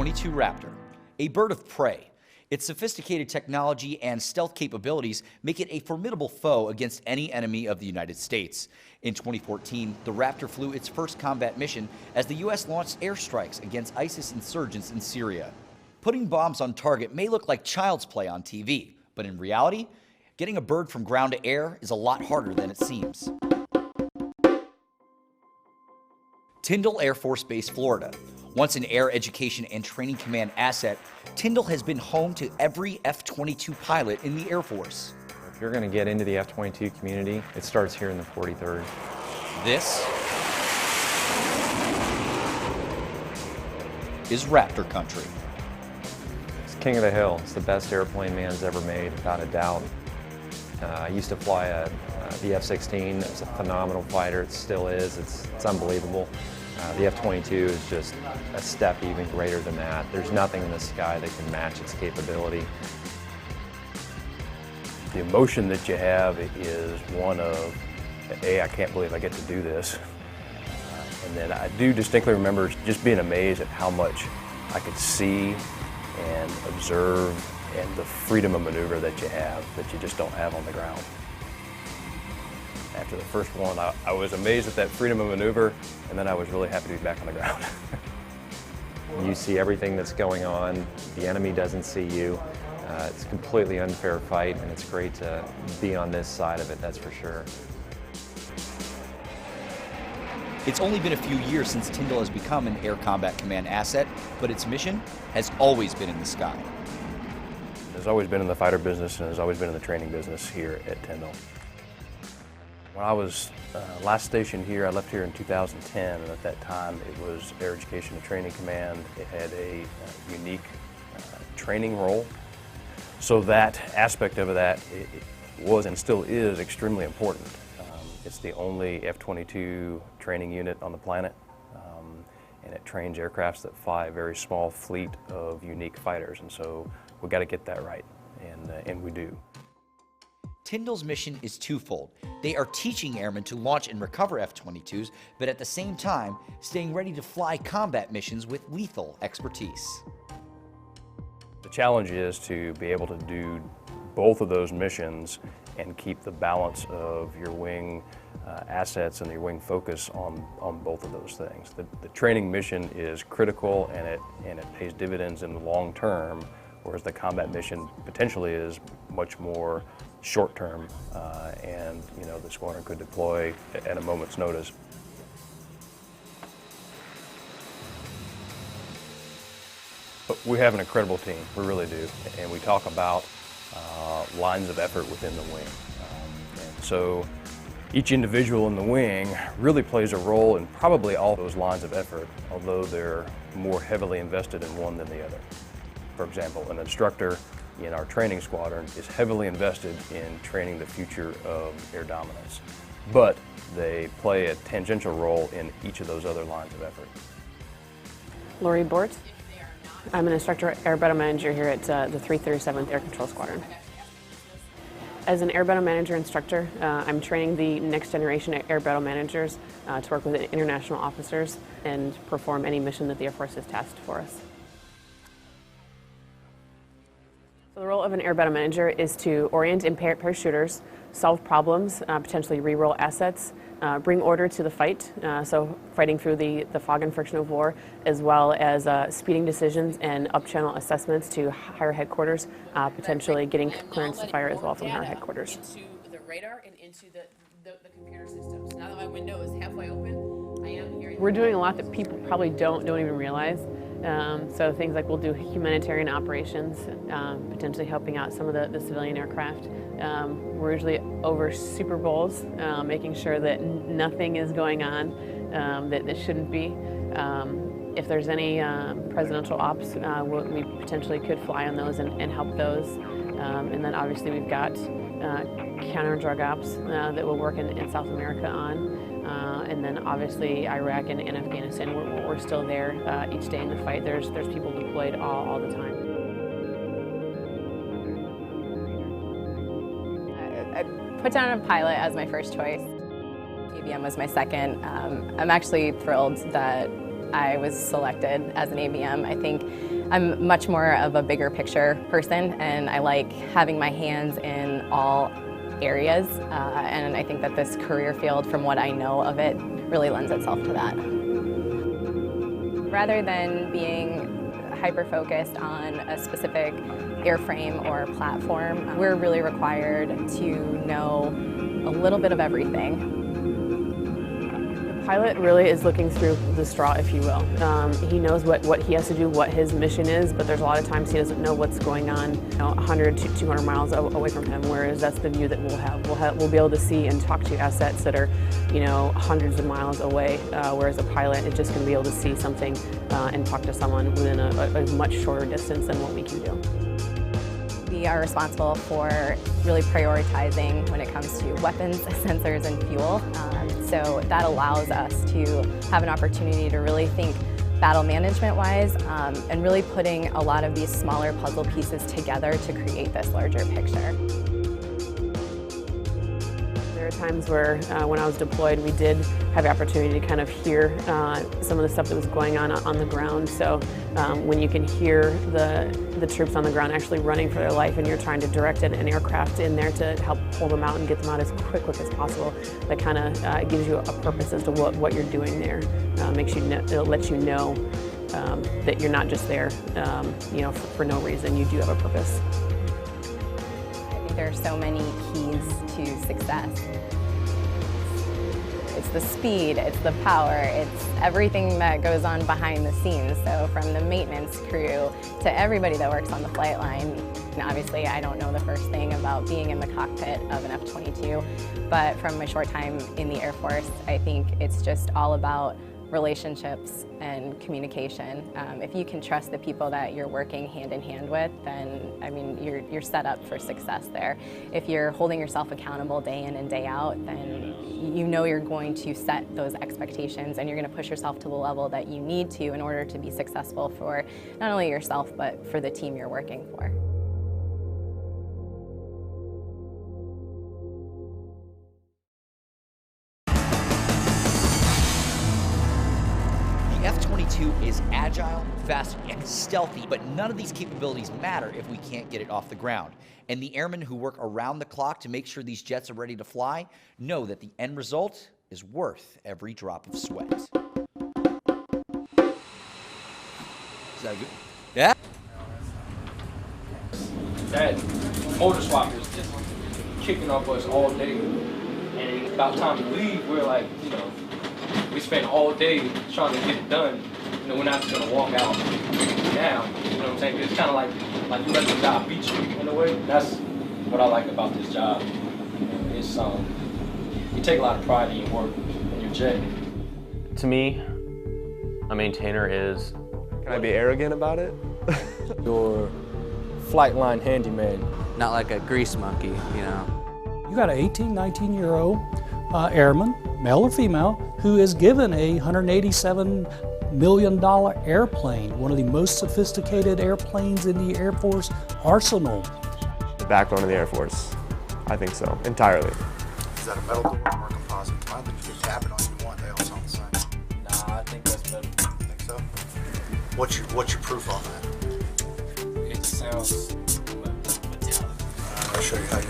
F-22 Raptor, a bird of prey. Its sophisticated technology and stealth capabilities make it a formidable foe against any enemy of the United States. In 2014, the Raptor flew its first combat mission as the U.S. launched airstrikes against ISIS insurgents in Syria. Putting bombs on target may look like child's play on TV, but in reality, getting a bird from ground to air is a lot harder than it seems. Tyndall Air Force Base, Florida. Once an Air Education and Training Command asset, Tyndall has been home to every F-22 pilot in the Air Force. If you're going to get into the F-22 community, it starts here in the 43rd. This is Raptor country. It's king of the hill. It's the best airplane man's ever made, without a doubt. I used to fly the F-16. It's a phenomenal fighter. It still is. It's unbelievable. The F-22 is just a step even greater than that. There's nothing in the sky that can match its capability. The emotion that you have is one of, A, I can't believe I get to do this. And then I do distinctly remember just being amazed at how much I could see and observe, and the freedom of maneuver that you just don't have on the ground. After the first one, I was amazed at that freedom of maneuver, and then I was really happy to be back on the ground. You see everything that's going on. The enemy doesn't see you. It's a completely unfair fight, and it's great to be on this side of it, that's for sure. It's only been a few years since Tyndall has become an Air Combat Command asset, but its mission has always been in the sky. It's always been in the fighter business, and has always been in the training business here at Tyndall. When I was last stationed here, I left here in 2010, and at that time it was Air Education and Training Command. It had a unique training role. So that aspect of that it was and still is extremely important. It's the only F-22 training unit on the planet, and it trains aircrafts that fly a very small fleet of unique fighters, and so we've got to get that right, and we do. Tyndall's mission is twofold. They are teaching airmen to launch and recover F-22s, but at the same time, staying ready to fly combat missions with lethal expertise. The challenge is to be able to do both of those missions and keep the balance of your wing assets and your wing focus on both of those things. The training mission is critical, and it pays dividends in the long term, whereas the combat mission potentially is much more short term, and the squadron could deploy at a moment's notice. But we have an incredible team, we really do, and we talk about lines of effort within the wing. And so each individual in the wing really plays a role in probably all those lines of effort, although they're more heavily invested in one than the other. For example, an instructor in our training squadron is heavily invested in training the future of air dominance, but they play a tangential role in each of those other lines of effort. Lori Bort. I'm an instructor air battle manager here at the 337th Air Control Squadron. As an air battle manager instructor, I'm training the next generation air battle managers to work with international officers and perform any mission that the Air Force has tasked for us. So the role of an air battle manager is to orient and parachuters, solve problems, potentially re-roll assets, bring order to the fight, so fighting through the fog and friction of war, as well as speeding decisions and up-channel assessments to higher headquarters, potentially getting clearance to fire as well from higher headquarters. Into the radar and into the computer systems. Now that my window is halfway open, I am hearing... We're doing a lot that people probably don't even realize. So things like we'll do humanitarian operations, potentially helping out some of the civilian aircraft. We're usually over Super Bowls, making sure that nothing is going on that shouldn't be. If there's any presidential ops, we potentially could fly on those and help those. And then obviously we've got counter-drug ops that we'll work in South America on. And then obviously Iraq and Afghanistan, we're still there each day in the fight. There's people deployed all the time. I put down a pilot as my first choice. ABM was my second. I'm actually thrilled that I was selected as an ABM. I think I'm much more of a bigger picture person, and I like having my hands in all areas, and I think that this career field, from what I know of it, really lends itself to that. Rather than being hyper-focused on a specific airframe or platform, we're really required to know a little bit of everything. The pilot really is looking through the straw, if you will. He knows what he has to do, what his mission is, but there's a lot of times he doesn't know what's going on 100 to 200 miles away from him, whereas that's the view that we'll have. We'll be able to see and talk to assets that are, hundreds of miles away, whereas a pilot is just going to be able to see something and talk to someone within a much shorter distance than what we can do. We are responsible for really prioritizing when it comes to weapons, sensors, and fuel. So that allows us to have an opportunity to really think battle management-wise and really putting a lot of these smaller puzzle pieces together to create this larger picture. There are times where, when I was deployed, we did have the opportunity to kind of hear some of the stuff that was going on the ground. So when you can hear the troops on the ground actually running for their life, and you're trying to direct an aircraft in there to help pull them out and get them out as quick as possible, that kind of gives you a purpose as to what you're doing there. It'll let you know that you're not just there, for no reason. You do have a purpose. There are so many keys to success. It's the speed, it's the power, it's everything that goes on behind the scenes. So from the maintenance crew to everybody that works on the flight line. And obviously, I don't know the first thing about being in the cockpit of an F-22, but from my short time in the Air Force, I think it's just all about relationships and communication. If you can trust the people that you're working hand in hand with, then you're set up for success there. If you're holding yourself accountable day in and day out, then you're going to set those expectations, and you're going to push yourself to the level that you need to in order to be successful for not only yourself, but for the team you're working for. The F-22 is agile, fast, and stealthy, but none of these capabilities matter if we can't get it off the ground. And the airmen who work around the clock to make sure these jets are ready to fly know that the end result is worth every drop of sweat. Is that good? Yeah? That motor swap is just kicking off us all day. And about time to leave, we're like, we spent all day trying to get it done. We're not just gonna walk out now. You know what I'm saying? It's kind of like you let the job beat you in a way. That's what I like about this job. It's you take a lot of pride in your work and your jet. To me, a maintainer is. Can I be arrogant about it? Your flight line handyman. Not like a grease monkey, You got an 18, 19-year-old airman, male or female, who is given a $187 million airplane, one of the most sophisticated airplanes in the Air Force arsenal. The backbone of the Air Force. I think so, entirely. Is that a metal door or a composite? I think you can tap it on you want, they all sound the same. Nah, I think that's better. You think so? What's your proof on that? It sounds I'll show you how you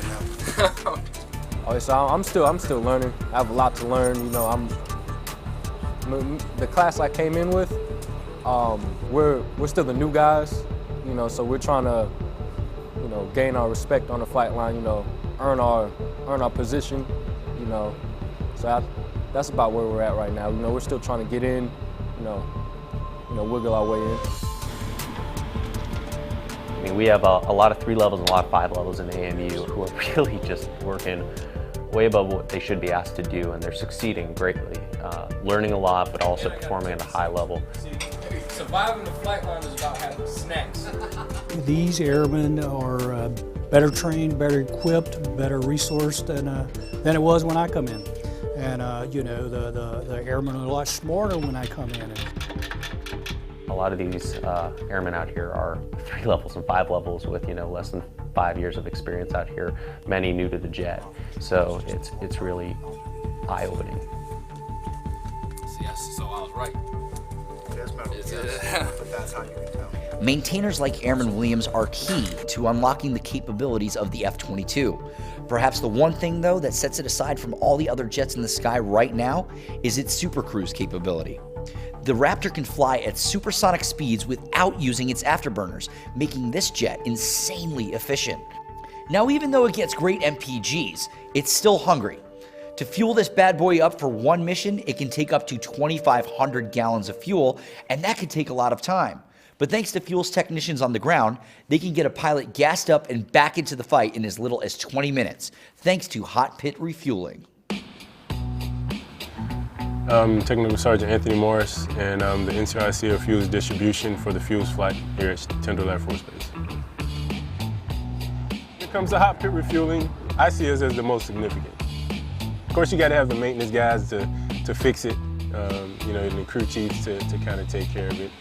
know. So I'm still learning. I have a lot to learn. The class I came in with, we're still the new guys. So we're trying to, gain our respect on the flight line. Earn our position. So that's about where we're at right now. We're still trying to get in. Wiggle our way in. We have a lot of 3 levels and a lot of 5 levels in AMU who are really just working way above what they should be asked to do, and they're succeeding greatly, learning a lot, but also performing at a high level. surviving the flight line is about having snacks. These airmen are better trained, better equipped, better resourced than it was when I come in. And the airmen are a lot smarter when I come in. A lot of these airmen out here are 3 levels and 5 levels with less than 5 years of experience out here, many new to the jet. So it's really eye-opening. Yes, so I was right. Yes, but that's how you can tell. Maintainers like Airman Williams are key to unlocking the capabilities of the F-22. Perhaps the one thing, though, that sets it aside from all the other jets in the sky right now is its Super Cruise capability. The Raptor can fly at supersonic speeds without using its afterburners, making this jet insanely efficient. Now, even though it gets great MPGs, it's still hungry. To fuel this bad boy up for one mission, it can take up to 2,500 gallons of fuel, and that could take a lot of time. But thanks to fuels technicians on the ground, they can get a pilot gassed up and back into the fight in as little as 20 minutes, thanks to hot pit refueling. I'm Technical Sergeant Anthony Morris, and I'm the NCRIC of Fuels Distribution for the Fuels Flight here at Tyndall Air Force Base. When it comes to hot pit refueling, I see us as the most significant. Of course, you got to have the maintenance guys to fix it, you know, and the crew chiefs to kind of take care of it.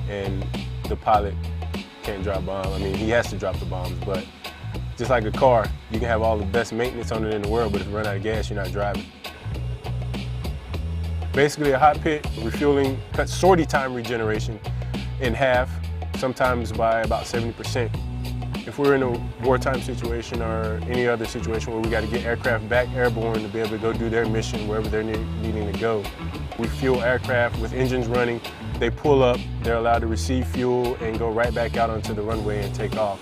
And the pilot can't drop bombs. I mean, he has to drop the bombs, but just like a car, you can have all the best maintenance on it in the world, but if you run out of gas, you're not driving. Basically, a hot pit refueling cuts sortie time regeneration in half, sometimes by about 70%. If we're in a wartime situation or any other situation where we got to get aircraft back airborne to be able to go do their mission wherever they're needing to go, we fuel aircraft with engines running. They pull up, they're allowed to receive fuel and go right back out onto the runway and take off.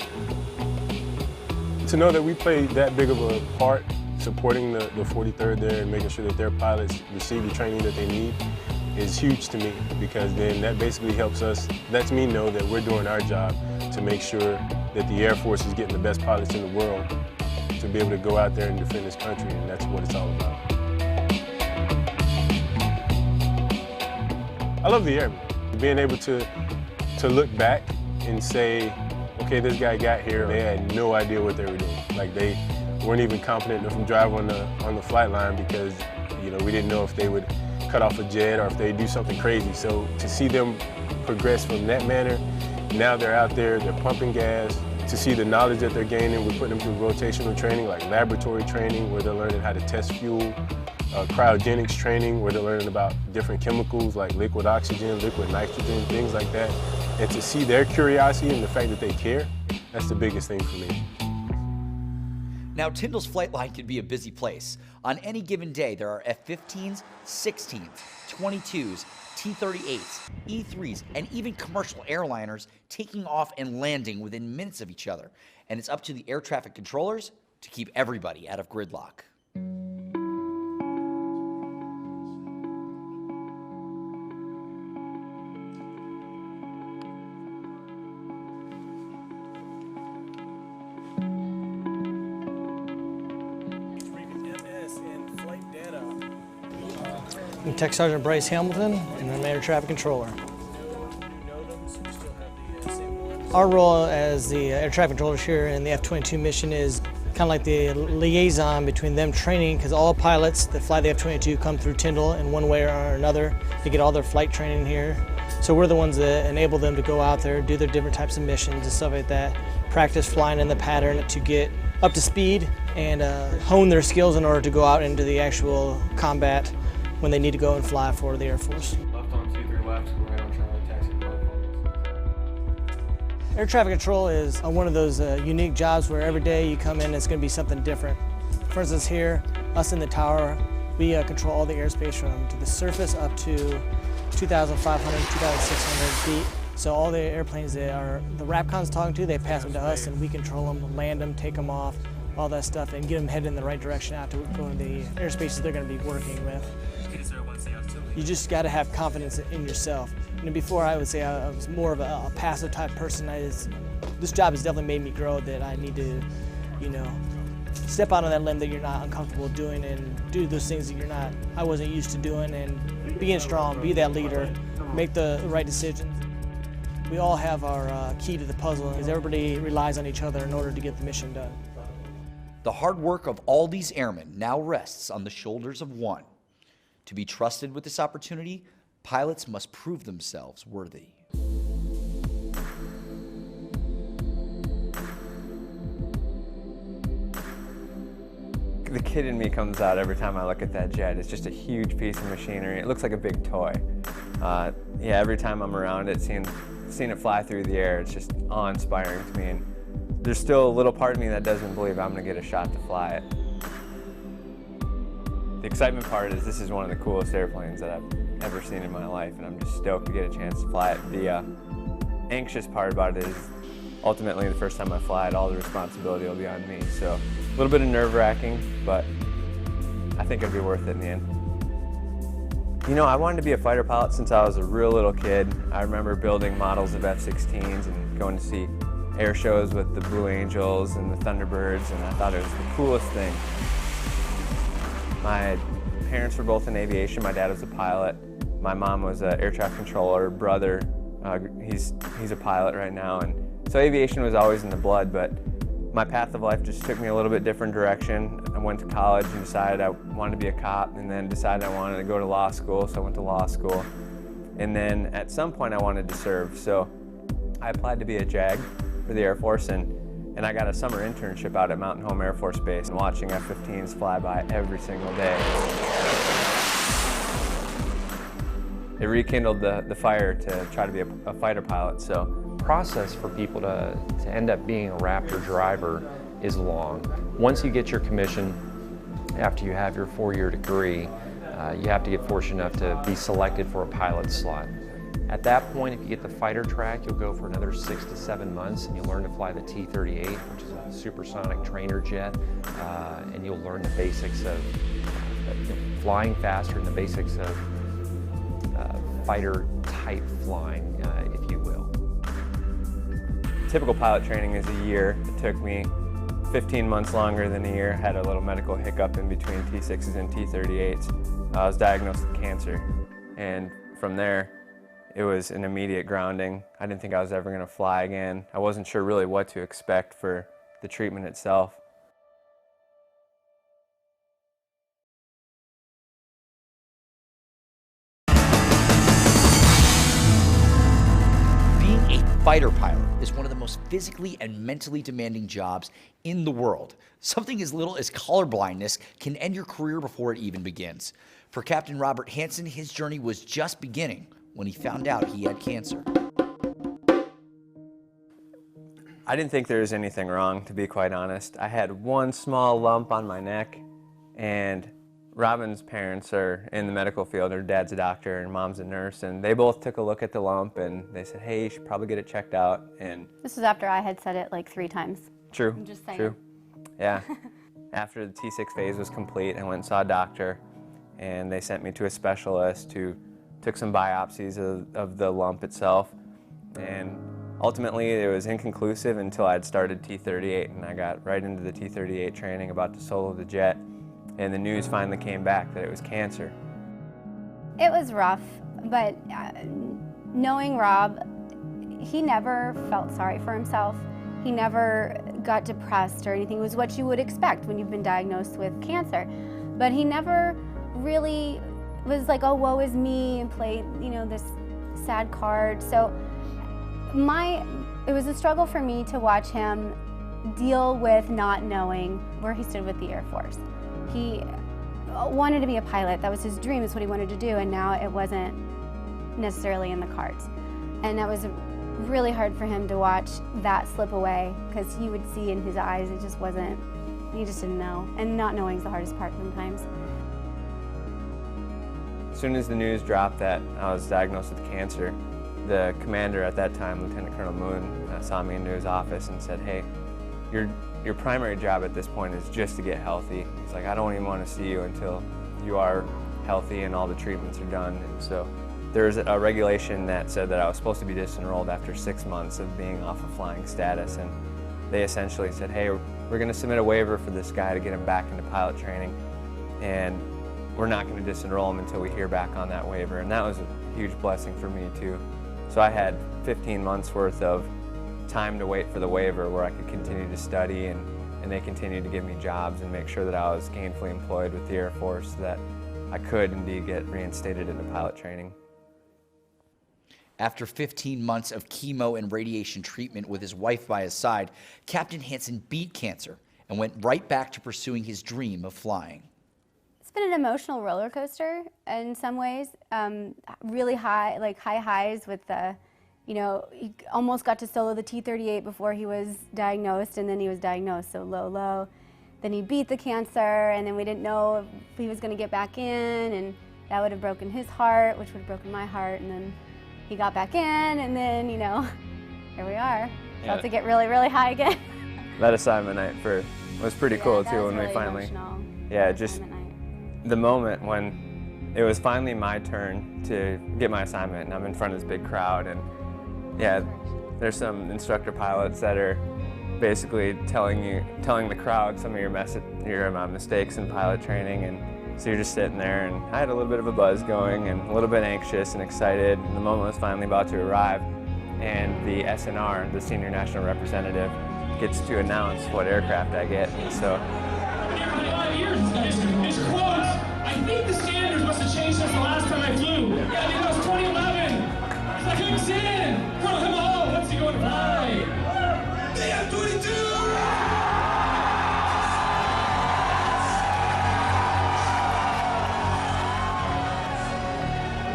To know that we played that big of a part supporting the 43rd there and making sure that their pilots receive the training that they need is huge to me, because then that basically lets me know that we're doing our job to make sure that the Air Force is getting the best pilots in the world to be able to go out there and defend this country, and that's what it's all about. I love the Airmen. Being able to look back and say, okay, this guy got here, they had no idea what they were doing. Like, they weren't even confident enough to drive on the flight line because, you know, we didn't know if they would cut off a jet or if they do something crazy. So to see them progress from that manner, now they're out there, they're pumping gas. To see the knowledge that they're gaining, we're putting them through rotational training, like laboratory training, where they're learning how to test fuel, cryogenics training, where they're learning about different chemicals like liquid oxygen, liquid nitrogen, things like that. And to see their curiosity and the fact that they care, that's the biggest thing for me. Now, Tyndall's flight line can be a busy place. On any given day, there are F-15s, 16s, 22s, T-38s, E-3s, and even commercial airliners taking off and landing within minutes of each other. And it's up to the air traffic controllers to keep everybody out of gridlock. I'm Tech Sergeant Bryce Hamilton, and I'm Air Traffic Controller. Our role as the air traffic controllers here in the F-22 mission is kind of like the liaison between them training, because all pilots that fly the F-22 come through Tyndall in one way or another. They get all their flight training here. So we're the ones that enable them to go out there, do their different types of missions and stuff like that, practice flying in the pattern to get up to speed and hone their skills in order to go out into the actual combat when they need to go and fly for the Air Force. Left on 23 left, right on Charlie, taxi. Air traffic control is one of those unique jobs where every day you come in, it's going to be something different. For instance, here, us in the tower, we control all the airspace from to the surface up to 2,500, 2,600 feet. So all the airplanes that the RAPCON's talking to, they pass them to us, and we control them, land them, take them off, all that stuff, and get them headed in the right direction out to go to the airspaces they're going to be working with. You just got to have confidence in yourself. And before, I would say I was more of a passive type person. This job has definitely made me grow, that I need to, you know, step out on that limb that you're not uncomfortable doing and do those things that I wasn't used to doing, and being strong, be that leader, make the right decisions. We all have our key to the puzzle, because everybody relies on each other in order to get the mission done. The hard work of all these airmen now rests on the shoulders of one. To be trusted with this opportunity, pilots must prove themselves worthy. The kid in me comes out every time I look at that jet. It's just a huge piece of machinery. It looks like a big toy. Yeah, every time I'm around it, seeing seeing it fly through the air, it's just awe-inspiring to me. And there's still a little part of me that doesn't believe I'm going to get a shot to fly it. The excitement part is this is one of the coolest airplanes that I've ever seen in my life, and I'm just stoked to get a chance to fly it. The anxious part about it is ultimately the first time I fly it, all the responsibility will be on me. So a little bit of nerve-wracking, but I think it'll be worth it in the end. You know, I wanted to be a fighter pilot since I was a real little kid. I remember building models of F-16s and going to see air shows with the Blue Angels and the Thunderbirds, and I thought it was the coolest thing. My parents were both in aviation. My dad was a pilot. My mom was an air traffic controller. Brother, he's a pilot right now, and so aviation was always in the blood, but my path of life just took me a little bit different direction. I went to college and decided I wanted to be a cop, and then decided I wanted to go to law school, so I went to law school. And then at some point I wanted to serve, so I applied to be a JAG for the Air Force, and I got a summer internship out at Mountain Home Air Force Base and watching F-15s fly by every single day. It rekindled the fire to try to be a fighter pilot. So process for people to end up being a Raptor driver is long. Once you get your commission, after you have your 4-year degree, you have to get fortunate enough to be selected for a pilot slot. At that point, if you get the fighter track, you'll go for another 6 to 7 months, and you'll learn to fly the T-38, which is a supersonic trainer jet, and you'll learn the basics of flying faster and the basics of fighter-type flying, if you will. Typical pilot training is a year. It took me 15 months longer than a year. I had a little medical hiccup in between T6s and T38s. I was diagnosed with cancer, and from there, it was an immediate grounding. I didn't think I was ever going to fly again. I wasn't sure really what to expect for the treatment itself. Fighter pilot is one of the most physically and mentally demanding jobs in the world. Something as little as colorblindness can end your career before it even begins. For Captain Robert Hansen, his journey was just beginning when he found out he had cancer. I didn't think there was anything wrong, to be quite honest. I had one small lump on my neck, and Robin's parents are in the medical field. Her dad's a doctor and mom's a nurse, and they both took a look at the lump and they said, hey, you should probably get it checked out. And this was after I had said it like 3 times. True, I'm just saying. true. Yeah. After the T6 phase was complete, I went and saw a doctor, and they sent me to a specialist who took some biopsies of the lump itself. And ultimately, it was inconclusive until I'd started T38, and I got right into the T38 training, about to solo the jet. And the news finally came back that it was cancer. It was rough, but knowing Rob, he never felt sorry for himself. He never got depressed or anything. It was what you would expect when you've been diagnosed with cancer. But he never really was like, oh, woe is me, and played, you know, this sad card. So it was a struggle for me to watch him deal with not knowing where he stood with the Air Force. He wanted to be a pilot. That was his dream. That's what he wanted to do, and now it wasn't necessarily in the cards. And that was really hard for him to watch that slip away, because you would see in his eyes it just wasn't, he just didn't know. And not knowing is the hardest part sometimes. As soon as the news dropped that I was diagnosed with cancer, the commander at that time, Lieutenant Colonel Moon, saw me into his office and said, hey, your primary job at this point is just to get healthy. He's like, I don't even want to see you until you are healthy and all the treatments are done. And so there's a regulation that said that I was supposed to be disenrolled after 6 months of being off of flying status. And they essentially said, hey, we're going to submit a waiver for this guy to get him back into pilot training. And we're not going to disenroll him until we hear back on that waiver. And that was a huge blessing for me too. So I had 15 months worth of time to wait for the waiver where I could continue to study, and they continued to give me jobs and make sure that I was gainfully employed with the Air Force so that I could indeed get reinstated into pilot training. After 15 months of chemo and radiation treatment with his wife by his side, Captain Hansen beat cancer and went right back to pursuing his dream of flying. It's been an emotional roller coaster in some ways. Really high, like high highs with the You know, he almost got to solo the T-38 before he was diagnosed, and then he was diagnosed, so low. Then he beat the cancer, and then we didn't know if he was going to get back in, and that would have broken his heart, which would have broken my heart, and then he got back in, and then, you know, here we are. About to get really, really high again. That assignment night was pretty cool too when we finally, just the moment when it was finally my turn to get my assignment, and I'm in front of this big crowd, and there's some instructor pilots that are basically telling the crowd some of your mistakes in pilot training, and so you're just sitting there, and I had a little bit of a buzz going and a little bit anxious and excited, and the moment was finally about to arrive, and the SNR, the Senior National Representative, gets to announce what aircraft I get, and so. His quote, I think the standards must have changed since the last time I flew. Yeah, I think that was 2011. He's like, who's in? Colonel Himmel, what's he going to fly? The F-22!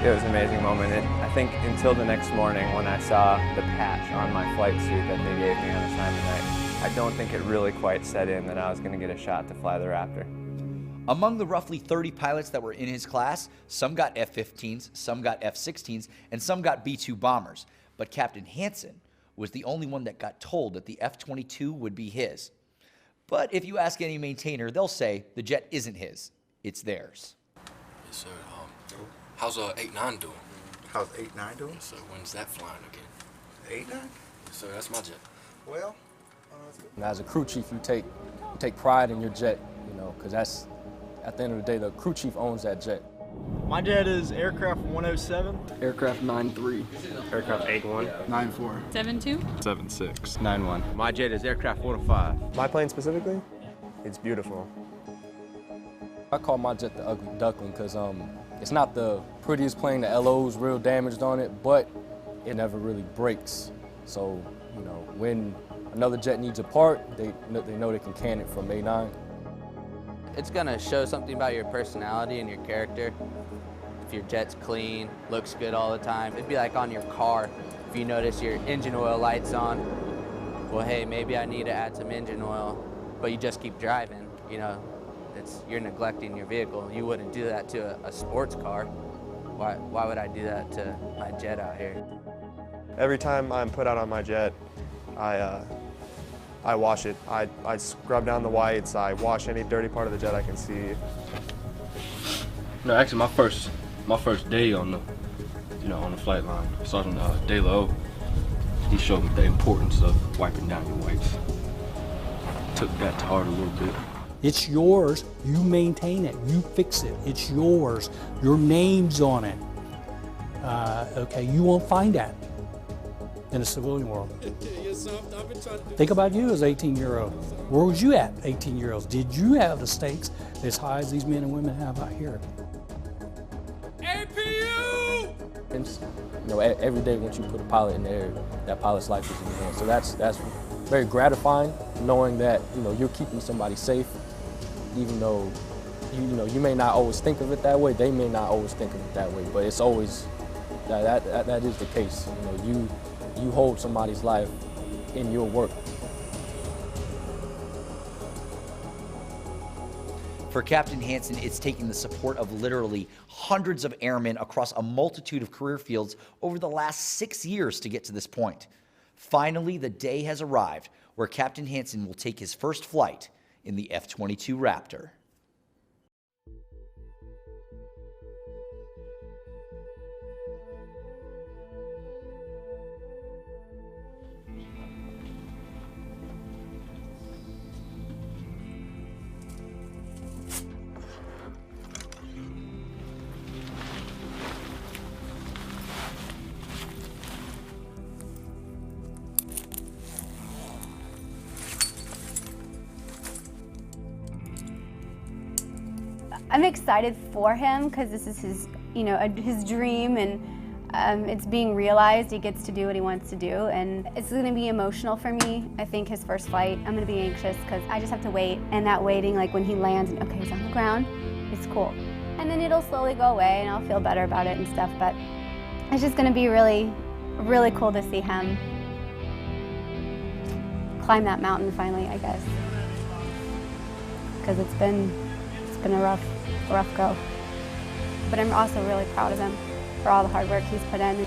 It was an amazing moment. I think until the next morning when I saw the patch on my flight suit that they gave me on assignment night, I don't think it really quite set in that I was going to get a shot to fly the Raptor. Among the roughly 30 pilots that were in his class, some got F-15s, some got F-16s, and some got B-2 bombers. But Captain Hansen was the only one that got told that the F-22 would be his. But if you ask any maintainer, they'll say the jet isn't his, it's theirs. Yes, sir. How's 8-9 doing? How's 8-9 doing? So when's that flying again? 8-9? So that's my jet. Well, and as a crew chief, you take pride in your jet, you know, because that's, at the end of the day, the crew chief owns that jet. My jet is aircraft 107. Aircraft 93. Aircraft 81. 94. 72. 76. 91. My jet is aircraft 105. My plane specifically, it's beautiful. I call my jet the ugly duckling because it's not the prettiest plane, the LO's real damaged on it, but it never really breaks. So, you know, when another jet needs a part, they know they can can it from A9. It's gonna show something about your personality and your character. If your jet's clean, looks good all the time. It'd be like on your car. If you notice your engine oil light's on, well, hey, maybe I need to add some engine oil, but you just keep driving, you know. You're neglecting your vehicle. You wouldn't do that to a sports car. Why would I do that to my jet out here? Every time I'm put out on my jet, I wash it. I scrub down the whites. I wash any dirty part of the jet I can see. No, actually, my first day on the flight line, Sergeant De La, he showed me the importance of wiping down your whites. Took that to heart a little bit. It's yours, you maintain it, you fix it, it's yours, your name's on it. Okay, you won't find that in the civilian world. Think about you as 18-year-old. Where was you at, 18-year-olds? Did you have the stakes as high as these men and women have out here? APU! And, you know, every day once you put a pilot in the air, that pilot's life is in your hands. So that's very gratifying, knowing that, you know, you're keeping somebody safe. Even though, you may not always think of it that way, they may not always think of it that way, but it's always, that is the case. You know, you hold somebody's life in your work. For Captain Hansen, it's taking the support of literally hundreds of airmen across a multitude of career fields over the last 6 years to get to this point. Finally, the day has arrived where Captain Hansen will take his first flight in the F-22 Raptor. I'm excited for him because this is his, his dream, and it's being realized. He gets to do what he wants to do, and it's going to be emotional for me. I think his first flight, I'm going to be anxious because I just have to wait, and that waiting, like when he lands, and okay, he's on the ground, it's cool. And then it'll slowly go away, and I'll feel better about it and stuff, but it's just going to be really really cool to see him climb that mountain finally, I guess, because it's been a rough go. But I'm also really proud of him for all the hard work he's put in.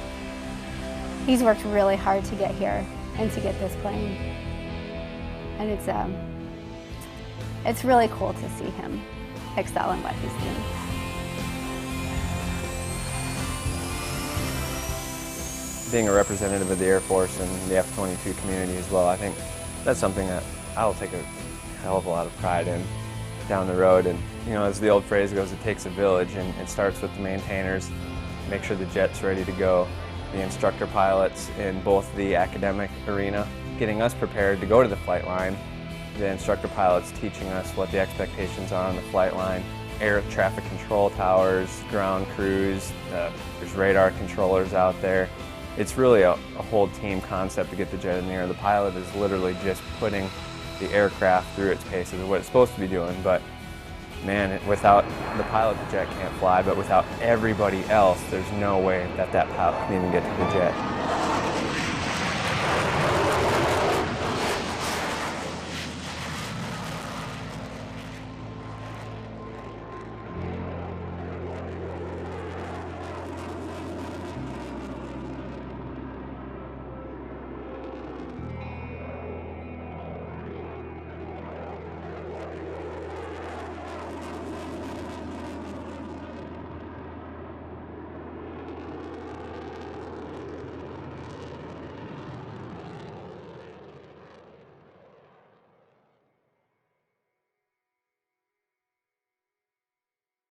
He's worked really hard to get here and to get this plane, and it's really cool to see him excel in what he's doing. Being a representative of the Air Force and the F-22 community as well, I think that's something that I'll take a hell of a lot of pride in down the road. And you know, as the old phrase goes, it takes a village, and it starts with the maintainers. Make sure the jet's ready to go. The instructor pilots in both the academic arena, getting us prepared to go to the flight line. The instructor pilots teaching us what the expectations are on the flight line. Air traffic control towers, ground crews, there's radar controllers out there. It's really a whole team concept to get the jet in the air. The pilot is literally just putting the aircraft through its paces of what it's supposed to be doing, but man, without the pilot, the jet can't fly, but without everybody else, there's no way that pilot can even get to the jet.